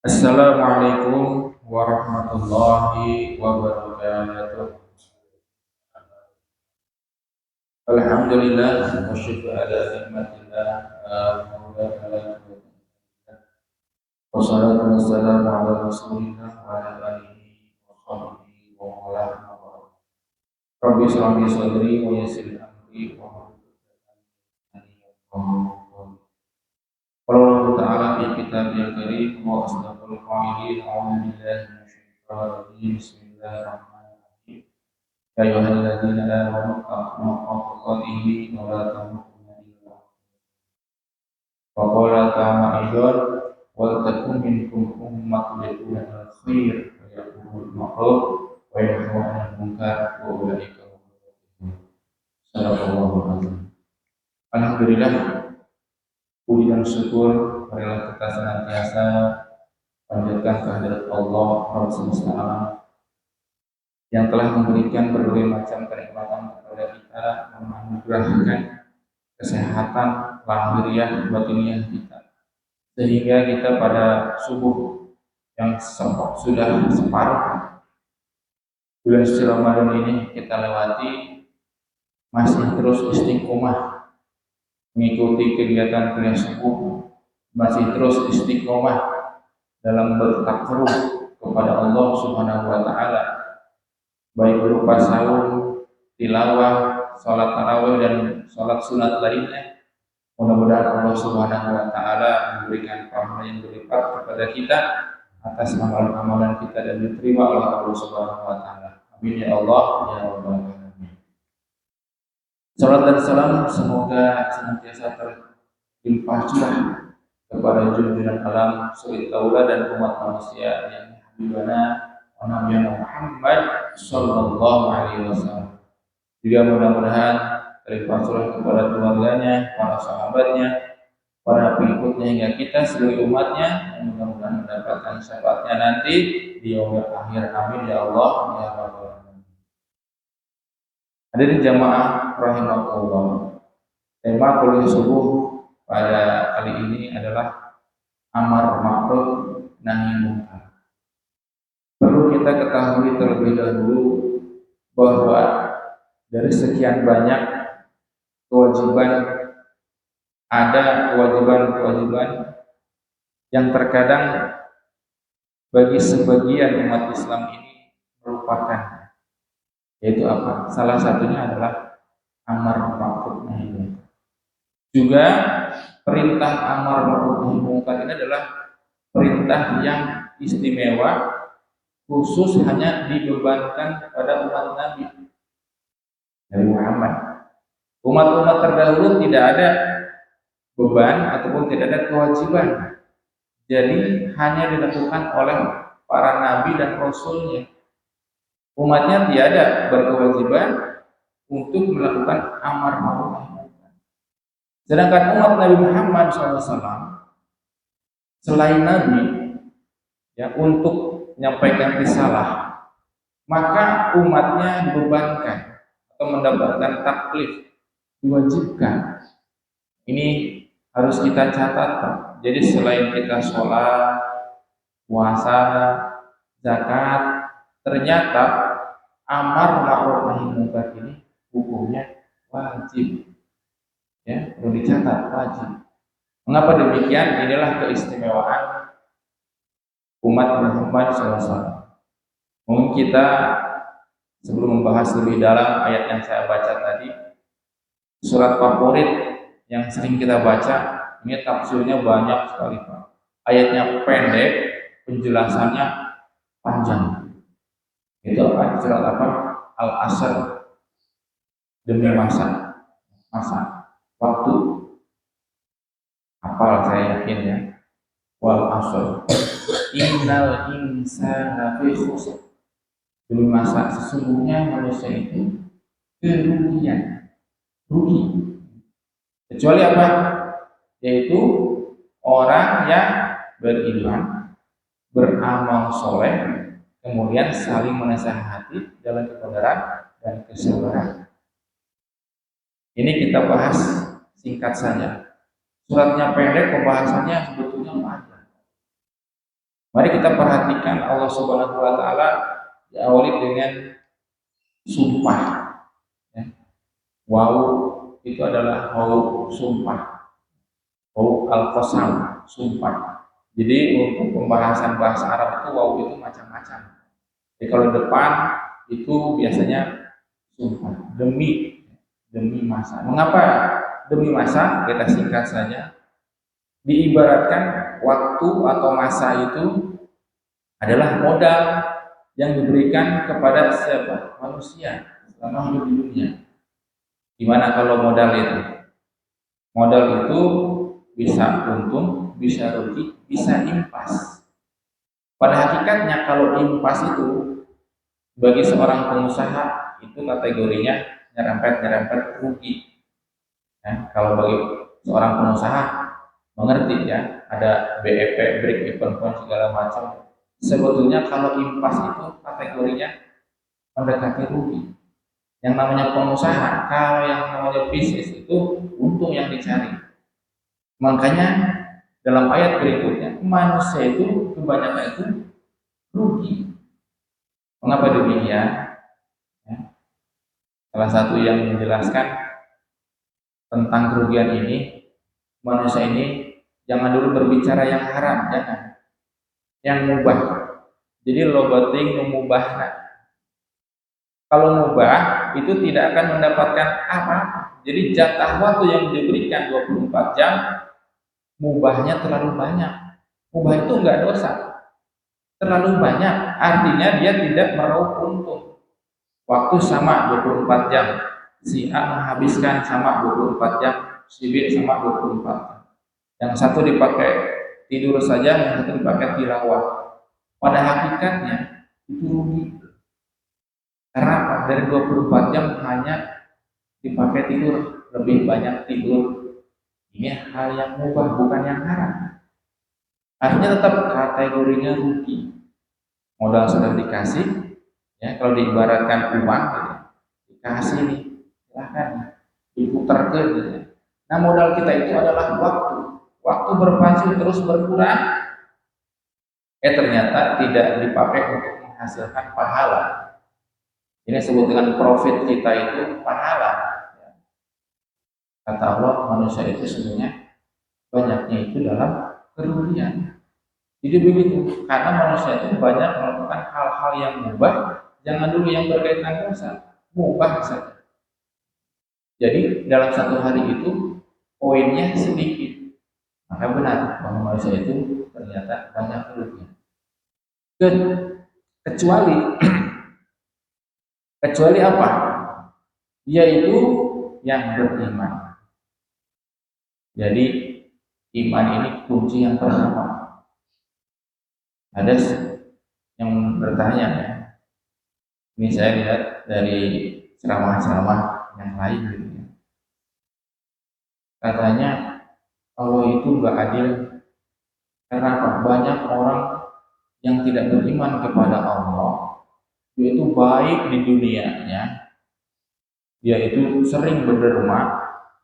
Assalamualaikum warahmatullahi wabarakatuh. Alhamdulillah wa syukru ala nikmatillah wassalatu wassalamu ala rasulillah wa ala alihi wa sahbihi wa wala. Rabbi shrah li sadri wa yassir li amri wa hlul 'uqdatam min lisani yafqahu qawli. Qala Allah Ta'ala fi kitabil karim wa asdaqul qa'ilin a'udzu billahi minasyaitonir rajim. Bismillahirrahmanirrahim. يا أيها الذين آمنوا اتقوا حق تقاته ولا تموتن إلا وقال تعالى أيضا ولتكن منكم أمة يدعون إلى الخير ويأمرون بالمعروف وينهون عن المنكر وأولئك هم المفلحون. Sadaqallahu adzim. Alhamdulillah, puji dan syukur marilah kita senantiasa panjatkan kehadirat Allah Rabb semesta alam yang telah memberikan berbagai macam kenikmatan kepada kita, menganugerahkan kesehatan lahiriah batiniah kita, sehingga kita pada subuh yang sudah separuh bulan suci Ramadan ini kita lewati masih terus istiqomah mengikuti kegiatan kuliah subuh, masih terus istiqomah dalam bertakarruf kepada Allah Subhanahu wa Ta'ala, baik berupa saum, tilawah, sholat tarawih dan sholat sunat lainnya. Mudah-mudahan Allah Subhanahu wa Ta'ala memberikan pahala yang berlipat kepada kita atas amalan-amalan kita dan diterima oleh Allah Subhanahu wa Ta'ala. Amin ya Allah ya Rabbal alamin. Salat dan salam semoga senantiasa terlimpah curah kepada junjungan alam suri taula dan umat manusia yang habibana Nabi Muhammad sallallahu alaihi wasallam. Juga mudah-mudahan terlimpah curah kepada keluarganya, para sahabatnya, para pengikutnya hingga kita sebagai umatnya, yang mudah-mudahan mendapatkan syafaatnya nanti di yaumil akhir. Amin ya Allah ya Rabbal alamin. Hadirin jamaah rahimakumullah. Tema kuliah subuh pada kali ini adalah amar ma'ruf nahi munkar. Perlu kita ketahui terlebih dahulu bahwa dari sekian banyak kewajiban, ada kewajiban-kewajiban yang terkadang bagi sebagian umat Islam ini merupakan, yaitu apa? Salah satunya adalah amar ma'ruf nahi munkar. Juga perintah amar ma'ruf nahi munkar ini adalah perintah yang istimewa, khusus hanya dibebankan kepada umat Nabi Muhammad. Umat-umat terdahulu tidak ada beban ataupun tidak ada kewajiban. Jadi hanya dilakukan oleh para nabi dan rasulnya. Umatnya tiada berkewajiban untuk melakukan amar ma'ruf nahi munkar. Sedangkan umat Nabi Muhammad SAW selain nabi ya untuk menyampaikan risalah, maka umatnya dibebankan atau mendapatkan taklif, diwajibkan. Ini harus kita catat, Pak. Jadi selain kita sholat, puasa, zakat, ternyata amar ma'ruf nahi munkar ini hukumnya wajib. Ya, perlu dicatat, wajib. Mengapa demikian? Inilah keistimewaan umat Muhammad SAW. Mungkin kita sebelum membahas lebih dalam ayat yang saya baca tadi, surat favorit yang sering kita baca, ini tafsirnya banyak sekali, Pak. Ayatnya pendek, penjelasannya panjang. Itu apa? Surat apa? Al-Asr. Demi masa waktu. Hafal saya yakin ya. Wal asr. Innal insana fi khusr. Demi masa sesungguhnya manusia itu kerugian, rugi. Kecuali apa? Yaitu orang yang beriman, beramal soleh, kemudian saling menasihati dalam kebenaran dan kesabaran. Ini kita bahas singkat saja. Suratnya pendek, pembahasannya sebetulnya panjang. Mari kita perhatikan Allah Subhanahu wa taala diawali dengan sumpah. Ya. Wow, itu adalah wow sumpah. Wow al-qasam, sumpah. Jadi untuk pembahasan bahasa Arab itu wow itu macam-macam. Jadi kalau depan itu biasanya sumpah demi masa. Mengapa demi masa? Kita singkat saja. Diibaratkan waktu atau masa itu adalah modal yang diberikan kepada siapa? Manusia selama hidup di dunia. Gimana kalau modal itu? Modal itu bisa untung, bisa rugi, bisa impas. Pada hakikatnya kalau impas itu bagi seorang pengusaha itu kategorinya nyerempet rugi. Ya, kalau bagi seorang pengusaha mengerti ya, ada BEP, break even point segala macam. Sebetulnya kalau impas itu kategorinya mendekati rugi. Yang namanya pengusaha, kalau yang namanya bisnis itu untung yang dicari. Makanya dalam ayat berikutnya, manusia itu kebanyakan itu rugi. Mengapa demikian? Ya. Salah satu yang menjelaskan tentang kerugian ini, manusia ini jangan dulu berbicara yang haram, jangan. Yang mubah. Jadi lobating memubahna. Kalau mubah itu tidak akan mendapatkan apa-apa. Jadi jatah waktu yang diberikan 24 jam mubahnya terlalu banyak. Mubah itu enggak dosa. Terlalu banyak, artinya dia tidak meraup untung. Waktu sama 24 jam. Si A menghabiskan sama 24 jam, si B sama 24 jam. Yang satu dipakai tidur saja, yang satu dipakai tilawah. Pada hakikatnya itu rugi. Karena dari 24 jam hanya dipakai tidur, lebih banyak tidur. Ini hal yang mubah, bukan yang haram. Artinya tetap kategorinya rugi. Modal sudah dikasih, ya kalau diibaratkan uang, gitu, dikasih nih, silahkan diputar ke. Gitu. Nah modal kita itu adalah waktu. Waktu berpacu terus berkurang, ternyata tidak dipakai untuk menghasilkan pahala. Ini disebut dengan profit kita itu pahala. Kata Allah, manusia itu sebenarnya banyaknya itu dalam kerugian. Jadi begitu, karena manusia itu banyak melakukan hal-hal yang mubah, jangan dulu yang berkaitan dosa, mubah saja. Jadi dalam satu hari itu poinnya sedikit, maka benar bahwa manusia itu ternyata banyak kerugian. Kecuali apa? Yaitu yang beriman. Jadi iman ini kunci yang pertama. Ada yang bertanya ya. Ini saya lihat dari ceramah-ceramah yang lain gitu ya. Katanya Allah itu enggak adil karena banyak orang yang tidak beriman kepada Allah, yaitu baik di dunianya, dia itu sering berderma,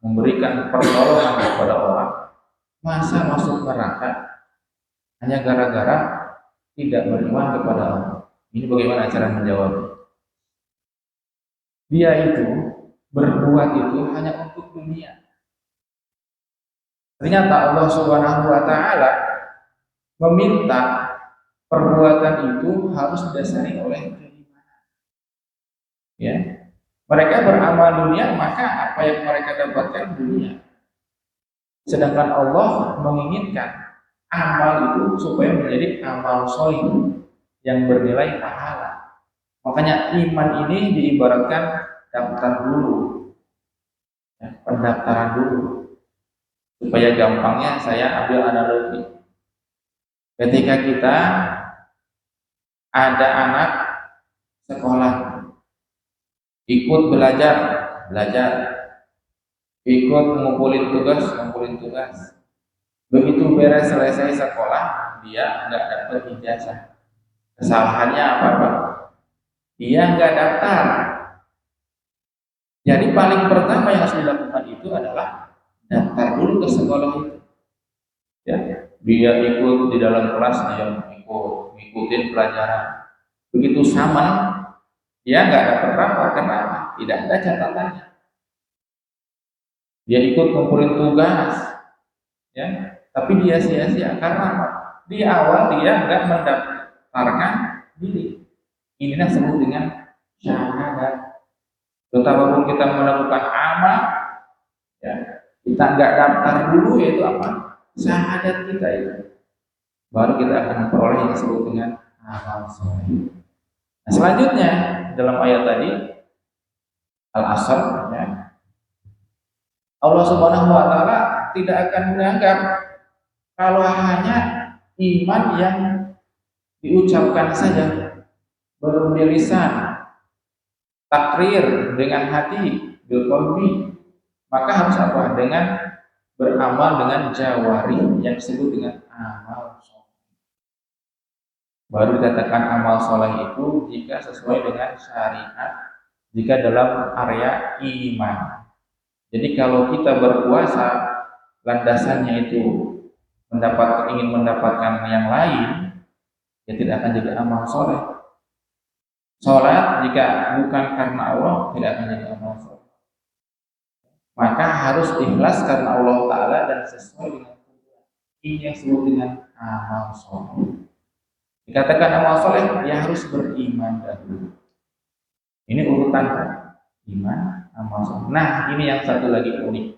memberikan pertolongan kepada orang, masa masuk neraka hanya gara-gara tidak beriman kepada Allah. Ini bagaimana cara menjawabnya? Dia itu berbuat itu hanya untuk dunia. Ternyata Allah Subhanahu wa taala meminta perbuatan itu harus didasari oleh keimanan. Ya. Mereka beramal dunia, maka apa yang mereka dapatkan dunia. Sedangkan Allah menginginkan amal itu supaya menjadi amal soleh yang bernilai pahala. Makanya iman ini diibaratkan daftar dulu, ya, pendaftaran dulu. Supaya gampangnya saya ambil analogi. Ketika kita ada anak sekolah, ikut belajar, ikut ngumpulin tugas. Begitu beres selesai sekolah, dia nggak dapat ijazah. Kesalahannya apa Pak? Dia nggak daftar. Jadi paling pertama yang harus dilakukan itu adalah daftar dulu ke sekolah itu. Ya, dia ikut di dalam kelas, dia ikut ngikutin pelajaran. Begitu saman, dia nggak dapat rapor karena apa? Tidak ada catatannya. Dia ikut ngumpulin tugas, ya, tapi dia sia-sia karena apa? Di awal dia nggak mendaftarkan diri. Inilah disebut dengan syahadat. Betapapun kita melakukan amal, ya, kita nggak daftar dulu, yaitu apa? Syahadat kita itu. Baru kita akan memperoleh yang disebut dengan amal soleh. Nah, selanjutnya dalam ayat tadi Al-Asr, ya, Allah Subhanahu wa taala tidak akan menganggap kalau hanya iman yang diucapkan saja, berlisan, takrir dengan hati, bil qalbi, maka harus apa? Dengan beramal dengan jawari yang disebut dengan amal soleh. Baru dikatakan amal soleh itu jika sesuai dengan syariat, jika dalam area iman. Jadi kalau kita berpuasa, landasannya itu ingin mendapatkan yang lain, ya tidak akan jadi amal soleh. Sholat jika bukan karena Allah, tidak akan jadi amal soleh. Maka harus ikhlas karena Allah Ta'ala dan sesuai dengan Tuhan. Ini yang disebut dengan amal soleh. Dikatakan amal soleh, ya harus beriman dahulu. Ini urutan iman, amal soleh. Nah, ini yang satu lagi unik,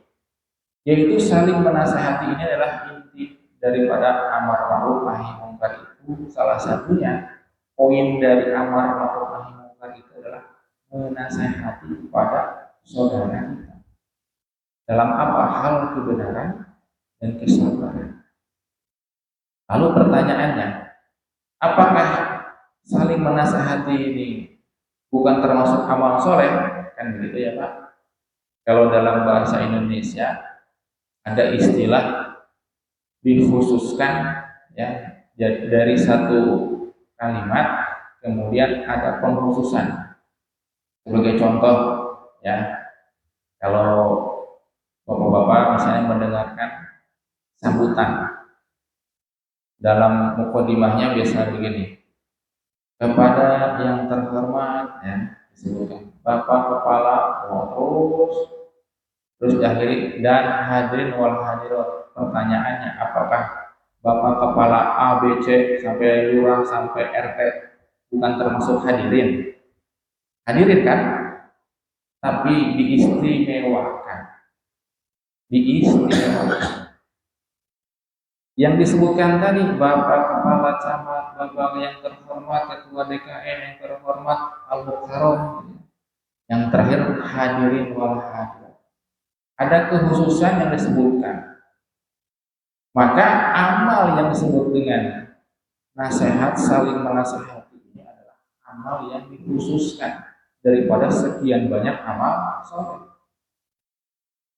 yaitu saling menasehati. Ini adalah inti daripada amar ma'ruf nahi munkar itu. Salah satunya poin dari amar ma'ruf nahi munkar itu adalah menasehati kepada saudara kita dalam apa? Hal kebenaran dan kesabaran. Lalu pertanyaannya, apakah saling menasehati ini bukan termasuk amal soleh? Kan begitu ya Pak. Kalau dalam bahasa Indonesia ada istilah dikhususkan, ya, dari satu kalimat kemudian ada pengkhususan. Sebagai contoh, ya, kalau bapak-bapak misalnya mendengarkan sambutan, dalam mukadimahnya biasa begini, kepada yang terhormat, ya, disebutkan Bapak Kepala, terus diakhiri dan hadirin wal hadirat. Pertanyaannya, apakah Bapak Kepala A, B, C sampai lurah sampai RT bukan termasuk hadirin? Hadirin kan? Tapi diistimewakan. Yang disebutkan tadi, Bapak Kepala Camat, Bapak yang terhormat, Ketua DKM yang terhormat, Al-Mukarram, yang terakhir hadirin wal hadirat. Ada kekhususan yang disebutkan. Maka amal yang disebut dengan nasihat, saling menasihati ini adalah amal yang dikhususkan daripada sekian banyak amal soleh.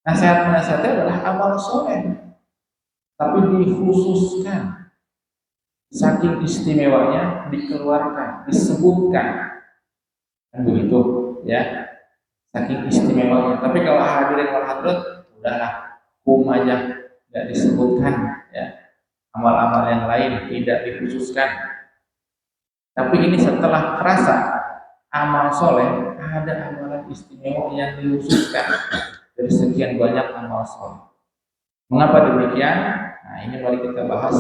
Nasihat menasihati adalah amal soleh, tapi dikhususkan, saking istimewanya dikeluarkan, disebutkan, kan begitu, ya, saking istimewanya. Tapi kalau hadirin wal hadirat, udahlah, aja, tidak disebutkan, ya, amal-amal yang lain tidak dikhususkan. Tapi ini setelah terasa amal soleh, ada amalan istimewa yang dikhususkan dari sekian banyak amal soleh. Mengapa demikian? Nah, ini mari kita bahas,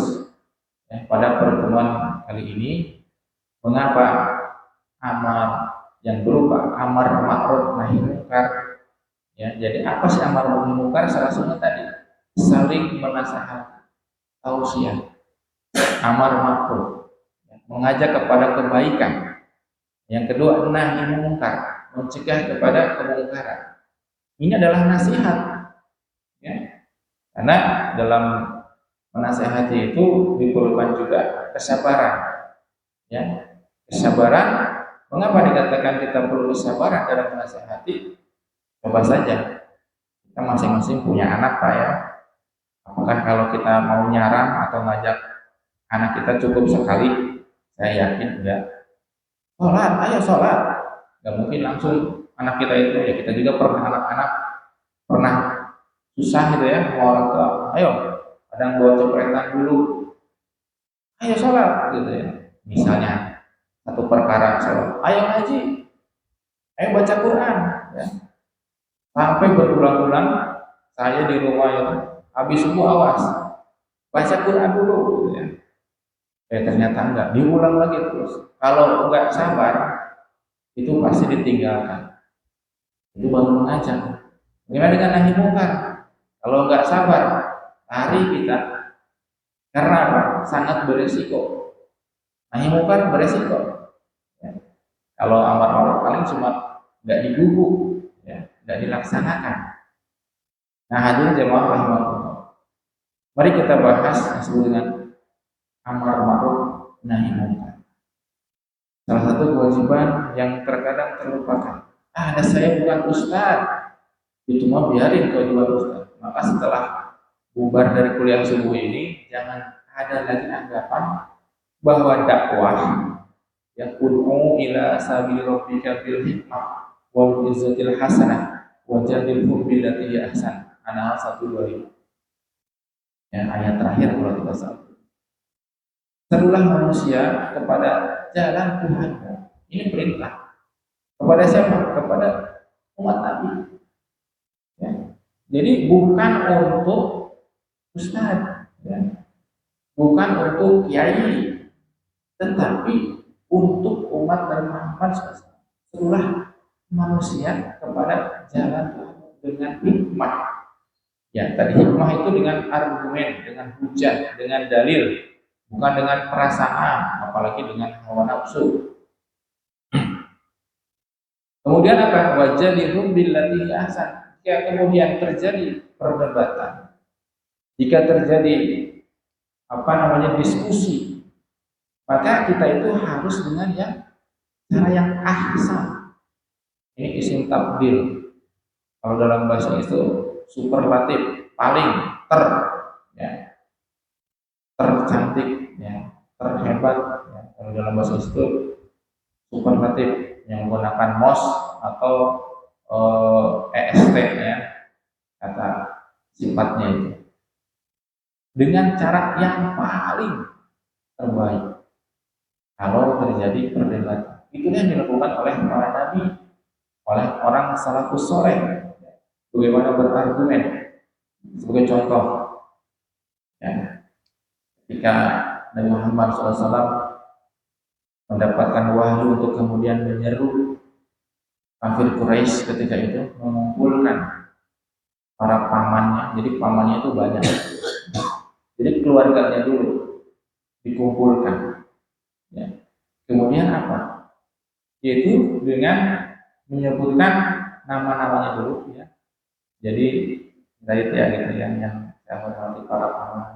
ya, pada pertemuan kali ini. Mengapa amal yang berupa amar ma'ruf nahi munkar, ya, jadi apa sih amar nahi munkar? Salah satunya tadi saling menasihati, tausiah, amar ma'ruf, ya, mengajak kepada kebaikan. Yang kedua, nahi munkar, mencegah kepada kemungkaran. Ini adalah nasihat, ya. Karena dalam menasihati itu diperlukan juga kesabaran, ya. Kesabaran, mengapa dikatakan kita perlu kesabaran dalam menasihati? Coba saja, kita masing-masing punya anak Pak, ya. Apakah kalau kita mau nyaram atau ngajak anak kita cukup sekali? Saya yakin enggak. Sholat, ayo sholat. Gak mungkin langsung anak kita itu, ya kita juga pernah anak-anak pernah susah gitu ya, mau orang tua, ayo, kadang bawa cepretan dulu, ayo sholat gitu ya. Misalnya satu perkara sholat, ayo ngaji, ayo baca Quran, ya. Sampai berulang-ulang saya di rumah itu habis subuh awas baca Quran dulu, gitu ya. Ternyata enggak, diulang lagi terus. Kalau enggak sabar, itu pasti ditinggalkan. Itu baru mengajak. Bagaimana dengan nahi mungkar? Kalau enggak sabar, lari kita. Karena apa? Sangat beresiko. Nahi mungkar beresiko. Ya. Kalau amar ma'ruf paling cuma enggak digubuk, ya, enggak dilaksanakan. Nah, hadirin jemaah rahimahullah. Mari kita bahas yang disebut dengan amar ma'ruf nahi mungkar. Salah satu kewajiban yang terkadang terlupakan. Ada saya bukan ustaz. Itu mah biarin kewajiban ustaz. Maka setelah bubar dari kuliah subuh ini, jangan ada lagi anggapan bahwa dakwah yang ud'u ila sabili rabbika bil hikmah wal izzatil hasanah wa jadilhum billati hi ahsan. An-Nahl 125. Ya, ayat terakhir kalau tidak salah. Serulah manusia kepada jalan Tuhan. Ini perintah. Kepada siapa? Kepada umat Nabi. Ya. Jadi bukan untuk ustaz, ya. Bukan untuk kiai, tetapi untuk umat Nabi Muhammad SAW. Serulah manusia kepada jalan Tuhan dengan hikmah. Ya, tadi hikmah itu dengan argumen, dengan hujah, dengan dalil, bukan dengan perasaan, apalagi dengan hawa nafsu. Kemudian apa? Wajadilhum billati ahsan. Jika kemudian terjadi perdebatan, jika terjadi diskusi, maka kita itu harus dengan cara yang ahsan. Ini isim tabdil. Kalau dalam bahasa itu superlatif, paling ya, tercantik, ya, terhebat. Ya. Kalau dalam bahasa itu superlatif yang menggunakan mos atau EST, ya, kata sifatnya itu, dengan cara yang paling terbaik. Kalau terjadi perdebatan, itu yang dilakukan oleh para nabi, oleh orang salafus saleh. Bagaimana berargumen? Sebagai contoh, ya, ketika Nabi Muhammad SAW mendapatkan wahyu untuk kemudian menyeru kafir Quraisy ketika itu, mengumpulkan para pamannya. Jadi pamannya itu banyak. Jadi keluarganya dulu dikumpulkan. Ya. Kemudian apa? Yaitu dengan menyebutkan nama-namanya dulu, ya. Jadi dari itu ya gitu ya, yang saya hormati para paman.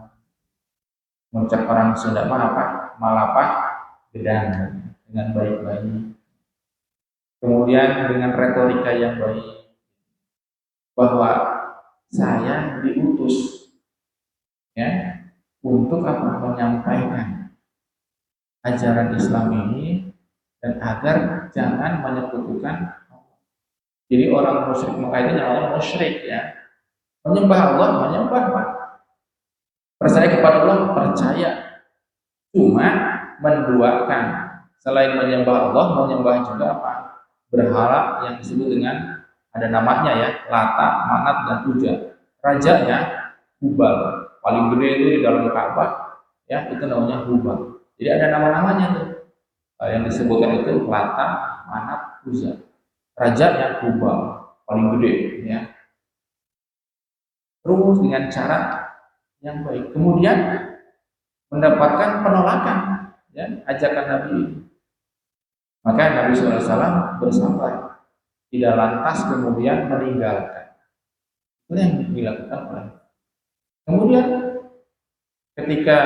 Mengucap orang Sunda apa? Malapah gedang, dengan baik-baik. Kemudian dengan retorika yang baik, bahwa saya diutus, ya, untuk apa? Menyampaikan ajaran Islam ini, dan agar jangan menyekutukan. Jadi orang musyrik Mekah itu namanya musyrik, ya. Menyembah Allah, menyembah Pak. Percaya kepada Allah, percaya. Cuma menduakan. Selain menyembah Allah, menyembah juga apa? Berhala yang disebut dengan ada namanya, ya, Lata, Manat, dan Uzza. Rajanya Hubal. Paling gede itu di dalam Ka'bah, ya, itu namanya Hubal. Jadi ada nama-namanya tuh. Yang disebutkan itu Lata, Manat, Uzza. Rajanya Hubal, paling gede, ya. Terus dengan cara yang baik. Kemudian mendapatkan penolakan, ya, ajakan Nabi. Maka Nabi SAW bersabar, tidak lantas kemudian meninggalkan. Itu yang dilakukan oleh. Kemudian ketika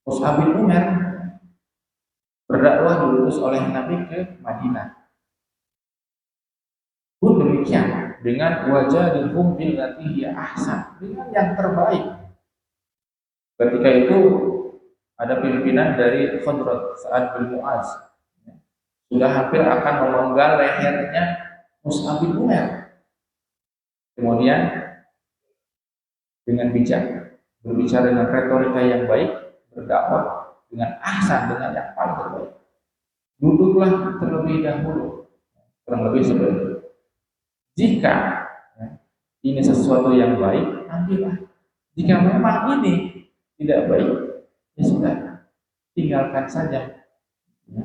Mus'ab bin Umair berdakwah diutus oleh Nabi ke Madinah, pun demikian dengan wajadilhum billati hi ahsan, dengan yang terbaik. Ketika itu ada pimpinan dari Khadrat, Sa'ad bin Mu'az, sudah hampir akan memenggal lehernya Mus'ab bin Umair. Kemudian dengan bijak, berbicara dengan retorika yang baik, berdakwah dengan ahsan, dengan yang paling terbaik. Duduklah terlebih dahulu, kurang lebih seperti itu. Jika ya, ini sesuatu yang baik, ambillah. Jika memang ini tidak baik, ya sudah, tinggalkan saja. Ya.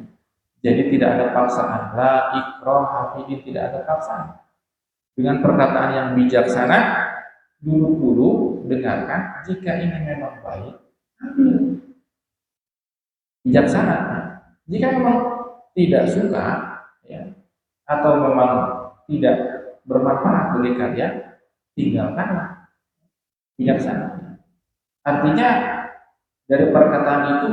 Jadi tidak ada paksaan. La ikraha fiddin, tidak ada paksaan. Dengan perkataan yang bijaksana, dulu dengarkan. Jika ini memang baik, ambil. Bijaksana. Jika memang tidak suka, ya, atau memang tidak bermanfaat bagi kalian, tinggalkanlah. Bijaksana. Artinya dari perkataan itu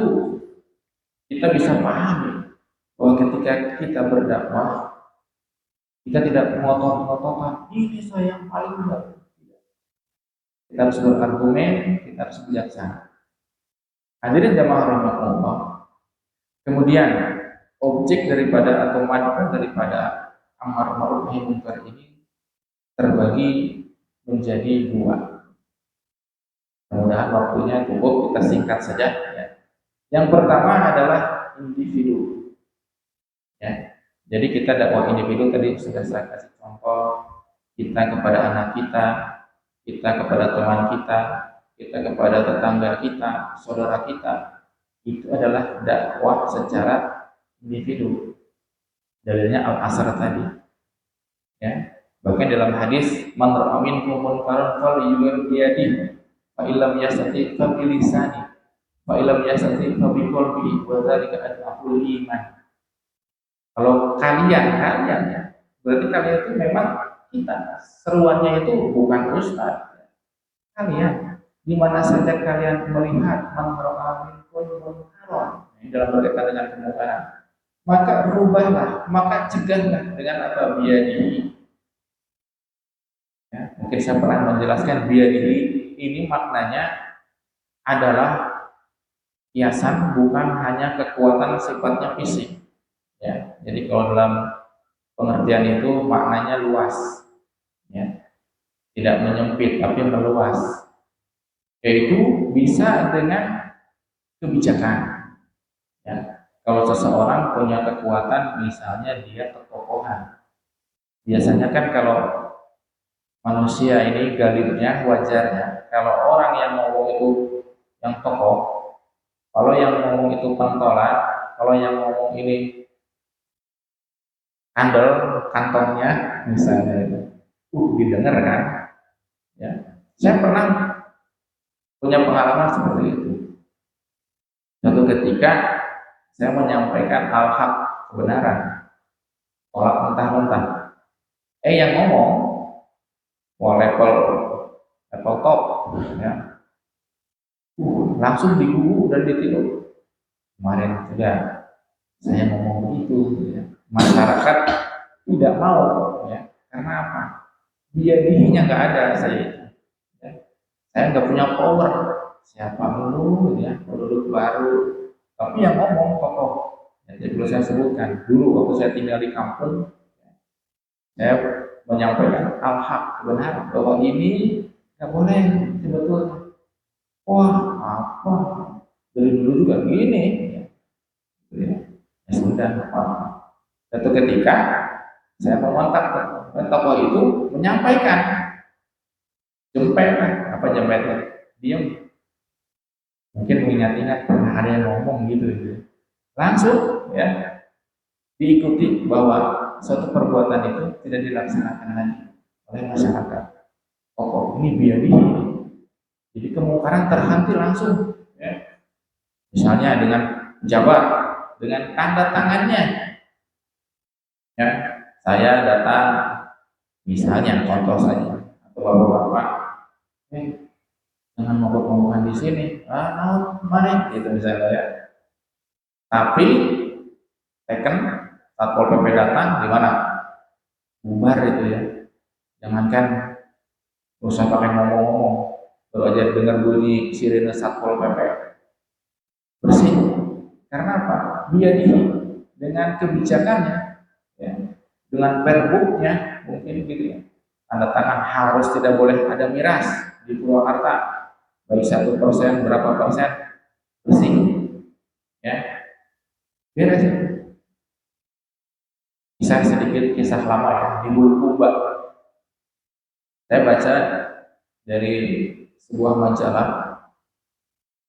kita bisa pahami bahwa ketika kita berdakwah, kita tidak ngotot-ngototan, ini saya yang paling benar. Kita harus berargumen, kita harus bijaksana. Hadirin jamaah rahimakumullah. Kemudian objek daripada atau manfaat daripada amar ma'ruf nahi munkar ini terbagi menjadi dua. Mudah-mudahan waktunya cukup, kita singkat saja. Ya. Yang pertama adalah individu. Ya. Jadi kita dakwah individu tadi sudah saya kasih contoh, kita kepada anak kita kepada teman kita kepada tetangga kita, saudara kita. Itu adalah dakwah secara individu. Dalilnya al-asar tadi. Ya. Bahkan dalam hadis, man ra'a minkum munkaran falyughayyirhu bi yadihi, fa illam yastati' fa bi lisanihi, fa illam yastati' fa bi qalbihi, wa dzalika adhaful iman. Kalau kalian ya, berarti kalian itu memang kita. Seruannya itu bukan ustaz. Kalian, di mana saja kalian melihat man ra'a minkum munkaran, dalam berkaitan dengan kemungkaran, maka rubahlah, maka cegahlah dengan apa? Biyadihi. Ya, mungkin saya pernah menjelaskan biyadihi ini maknanya adalah kiasan, bukan hanya kekuatan sifatnya fisik. Ya, jadi kalau dalam pengertian itu maknanya luas, ya, tidak menyempit tapi meluas. Yaitu bisa dengan kebijakan. Ya, kalau seseorang punya kekuatan, misalnya dia ketokohan. Biasanya kan kalau manusia ini galibnya wajarnya, kalau orang yang ngomong itu yang tokoh, kalau yang ngomong itu pentolan, kalau yang ngomong ini andel kantongnya misalnya itu, didengar kan? Ya, saya pernah punya pengalaman seperti itu. Suatu ketika saya menyampaikan al-haq, kebenaran, tolak mentah-mentah. Yang ngomong level top, ya, langsung digugu dan ditiru. Kemarin juga saya ngomong begitu, ya. Masyarakat tidak mau, ya. Karena apa? Biadihinya nggak ada saya. Ya. Saya nggak punya power. Siapa dulu, ya, penduduk baru. Tapi yang ngomong tokoh. Ya, jadi perlu saya sebutkan. Dulu waktu saya tinggal di kampung, saya menyampaikan al-haq, kebenaran, bahwa ini nggak boleh sebetulnya. Wah, apa? Dari dulu juga gini. Ya, ya sudah, apa? Suatu ketika saya mengontak tokoh itu menyampaikan, jempet, apa jempetnya? Diam. Mungkin mengingat-ingat pernah ada yang ngomong gitu. Langsung, ya, diikuti bahwa suatu perbuatan itu tidak dilaksanakan lagi oleh masyarakat. Ini biadihi. Jadi kemungkaran terhenti langsung. Ya. Misalnya dengan jabat, dengan tanda tangannya. Ya, saya datang, misalnya contoh saja, atau bapak-bapak, jangan mogok-mogokan di sini, mari, gitu misalnya ya. Tapi teken Satpol PP datang, gimana? Bubar itu ya. Jangankan usah pakai ngomong-ngomong, baru aja dengar bunyi sirene Satpol PP, bersih. Karena apa? Biadihi, dengan kebijakannya, ya, dengan perbuknya, mungkin gitu ya. Tanda tangan harus tidak boleh ada miras di Purwakarta, baik 1%, berapa persen, bersih. ya beres. Kisah sedikit, kisah lama ya, di Bulukumba. Saya baca dari sebuah majalah.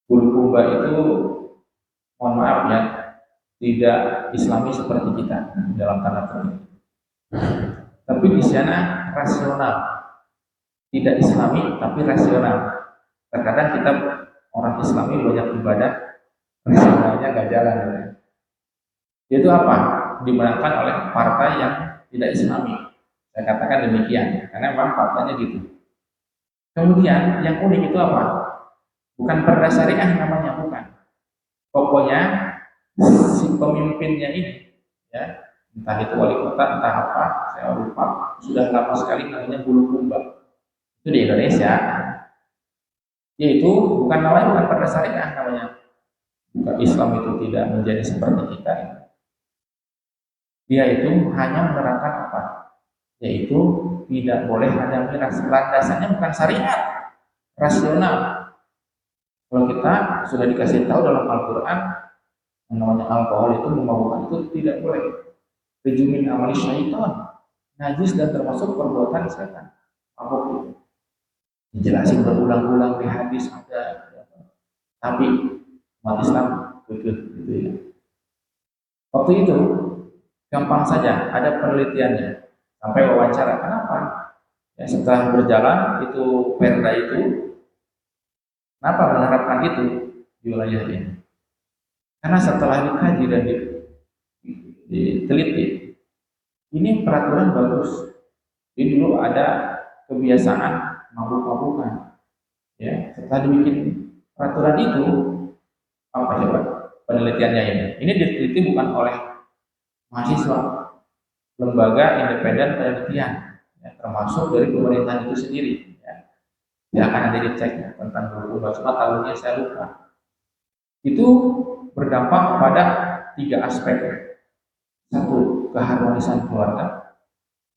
Bulukumba itu, mohon maaf ya, tidak Islami seperti kita dalam tanda kutip. Tapi di sana rasional, tidak Islami tapi rasional. Terkadang kita orang Islami banyak ibadah, rasionalnya nggak jalan. Itu apa? Dimenangkan oleh partai yang tidak Islami. Saya katakan demikian, karena memang partainya gitu. Kemudian yang unik itu apa? Bukan perda syariah namanya, bukan. Pokoknya si pemimpinnya ini, ya, entah itu wali kota, entah apa, saya lupa. Sudah lama sekali namanya Bulukumba. Itu di Indonesia. Yaitu bukan namanya, bukan perda syariah namanya. Bukan, Islam itu tidak menjadi seperti kita. Dia itu hanya menerapkan apa? Yaitu tidak boleh ada miras. Landasannya bukan syariat, rasional. Kalau kita sudah dikasih tahu dalam Al-Quran, yang namanya alkohol itu memabukkan, itu tidak boleh. Rejumin amali syaitan, najis dan termasuk perbuatan setan. Mabuk itu dijelasin berulang-ulang di hadis ada, tapi umat Islam gitu ya. Waktu itu gampang saja, ada penelitiannya, sampai wawancara. Kenapa? Ya, setelah berjalan itu perda itu, kenapa menerapkan itu di wilayah ini? Karena setelah dikaji dan diteliti, ini peraturan bagus. Jadi dulu ada kebiasaan mabuk-mabukan. Ya, setelah dibikin peraturan itu, apa coba penelitiannya ini? Ini diteliti bukan oleh mahasiswa, lembaga independen penelitian, ya, termasuk dari pemerintahan itu sendiri. Ya akan ada dicek tentang Bulukumba, cuma tahunnya saya lupa. Itu berdampak kepada 3 aspek. Satu, keharmonisan keluarga,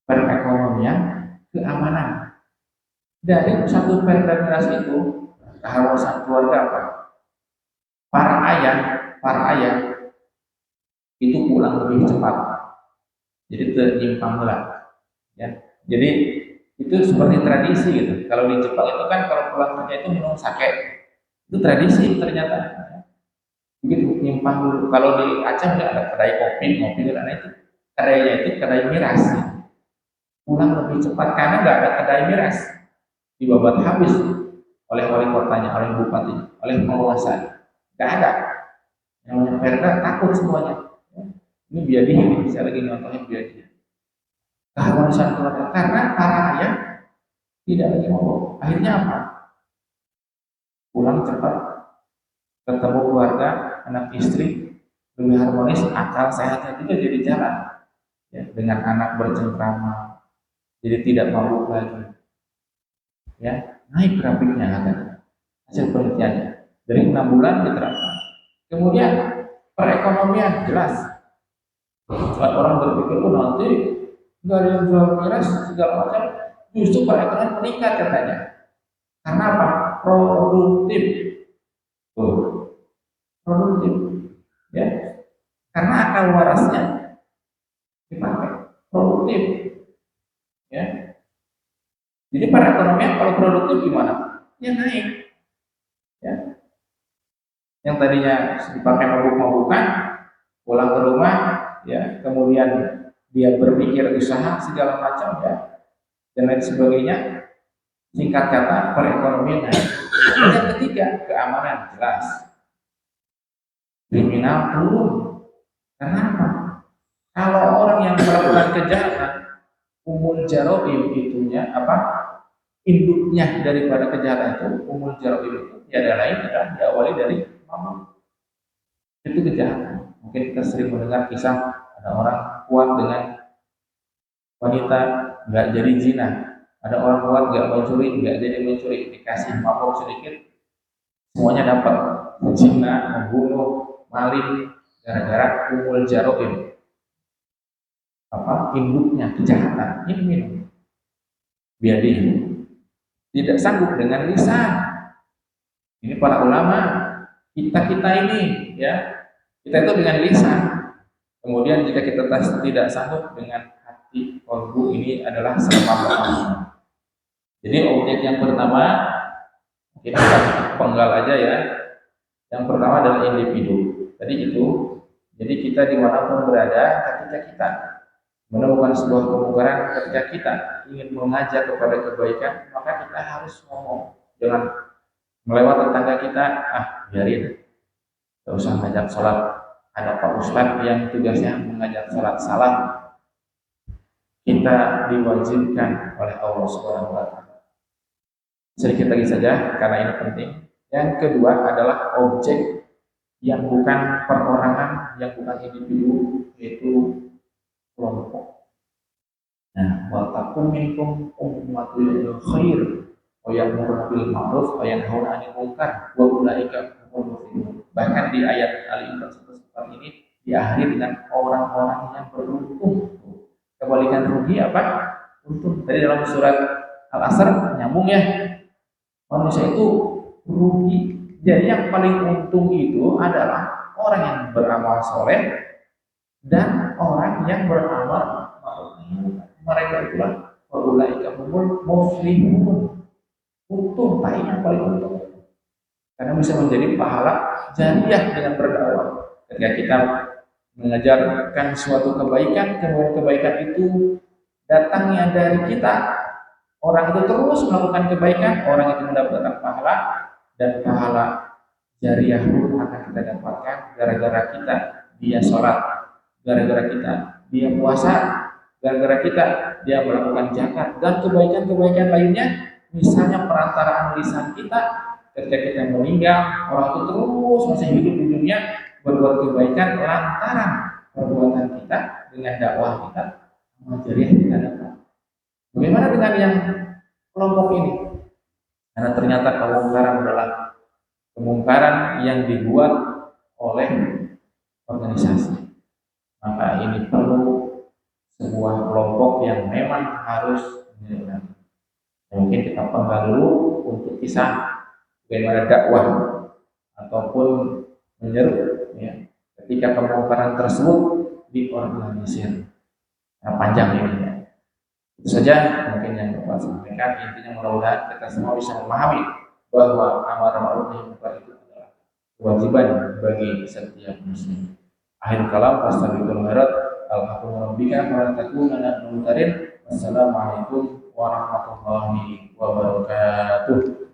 perekonomian, keamanan. Dari satu perda miras itu, keharmonisan keluarga apa? Para ayah itu pulang lebih cepat, jadi menyimpang lah. Ya, jadi itu seperti tradisi gitu. Kalau di Jepang itu kan kalau pulang kerja itu minum sake, itu tradisi ternyata. Begitu nyimpang dulu. Kalau di Aceh nggak ada kedai kopi, karena itu kedainya itu kedai miras. Pulang lebih cepat karena nggak ada kedai miras, dibabat habis oleh wali kotanya, oleh bupati, oleh penguasa. Nggak ada. Yang perda takut semuanya. Ini biadi ini, saya lagi nontonnya biadi. Keharmonisan keluarga karena para ayah tidak lagi mau. Akhirnya apa? Pulang cepat, ketemu keluarga, anak istri, lebih harmonis, akal sehatnya juga jadi jalan. Ya, dengan anak bercengkrama, jadi tidak mabuk lagi. Ya, naik grafiknya katanya. Hasil penelitiannya dari 6 bulan diterapkan. Kemudian perekonomian jelas. Buat orang berpikir, oh nanti nggak ada yang jual miras segala macam, justru perekonomian meningkat katanya. Karena apa? Produktif. Produktif. Ya. Karena akal warasnya dipakai. Produktif. Ya. Jadi perekonomian kalau produktif gimana? Ya naik. Ya. Yang tadinya dipakai mabuk-mabukan, pulang ke rumah, ya, kemudian dia berpikir usaha segala macam, ya, dan lain sebagainya. Singkat kata, perekonomian naik. Yang ketiga, keamanan jelas. Kriminal turun. Kenapa? Kalau orang yang melakukan kejahatan, umul jaroim itunya apa? Induknya daripada kejahatan itu, umul jaroim itu tiada lain adalah diawali dari mabuk. Itu kejahatan. Mungkin kita sering mendengar kisah ada orang kuat dengan wanita nggak jadi zina, ada orang kuat nggak jadi mencuri, dikasih mabuk sedikit, semuanya dapat, zina, membunuh, maling, gara-gara umul jaroim, apa induknya kejahatan. Ini minum biadi tidak sanggup dengan lisan. Ini para ulama kita ini, ya, Kita itu dengan lisan. Kemudian jika kita tidak sanggup dengan hati, kalbu, ini adalah selama. Jadi objek yang pertama kita penggal aja ya. Yang pertama adalah individu. Tadi itu. Jadi kita dimanapun berada, ketika kita menemukan sebuah kemungkaran, ketika kita ingin mengajak kepada kebaikan, maka kita harus ngomong. Jangan melewat tetangga kita, biarin, gak usah ngajak sholat. Ada Pak Ustadz yang tugasnya mengajak sholat salah. Kita diwajibkan oleh Allah Subhanahu wa Ta'ala. Sedikit lagi saja karena ini penting. Yang kedua adalah objek yang bukan perorangan, yang bukan individu, yaitu kelompok. Nah, wa takum minkum ummatun khair wa ya'muruna bil ma'ruf wa yanhauna 'anil munkar wa ulaika humul muflihun. Bahkan di ayat Ali Imran 1 ini diakhiri dengan orang-orang yang beruntung. Kebalikan rugi apa? Untung. Tadi dalam surat Al-Asr nyambung ya. Manusia itu rugi. Jadi yang paling untung itu adalah orang yang beramal soleh dan orang yang beramal ma'ruf. Mereka itulah ulaika humul muflihun. Untung, yang paling untung. Karena bisa menjadi pahala jariah dengan berdakwah. Ketika kita mengajarkan suatu kebaikan, kemudian kebaikan itu datangnya dari kita, orang itu terus melakukan kebaikan, orang itu mendapatkan pahala, dan pahala jariah pun akan kita dapatkan gara-gara kita dia sholat, gara-gara kita dia puasa, gara-gara kita dia melakukan zakat, dan kebaikan-kebaikan lainnya. Misalnya perantaraan lisan kita, ketika kita meninggal, orang itu terus masih hidup di dunia berbuat kebaikan lantaran perbuatan kita dengan dakwah kita, jariah kita dapat. Bagaimana dengan yang kelompok ini? Karena ternyata kemungkaran adalah kemungkaran yang dibuat oleh organisasi. Maka ini perlu sebuah kelompok yang memang harus menyerukan. Mungkin kita penggal dulu untuk kisah bagaimana dakwah ataupun menyeru ya, ketika kemungkaran tersebut diorganisir. Nah, panjang ini ya. Itu saja mungkin yang Bapak sampaikan. Intinya mudah-mudahan kita semua bisa memahami bahwa amar ma'ruf nahi munkar itu adalah kewajiban bagi setiap muslim. Akhir kalam, fastabiqul khairat. Alhamdulillah rabbika wa takunanna minal mumtarin. Wassalamualaikum warahmatullahi wabarakatuh.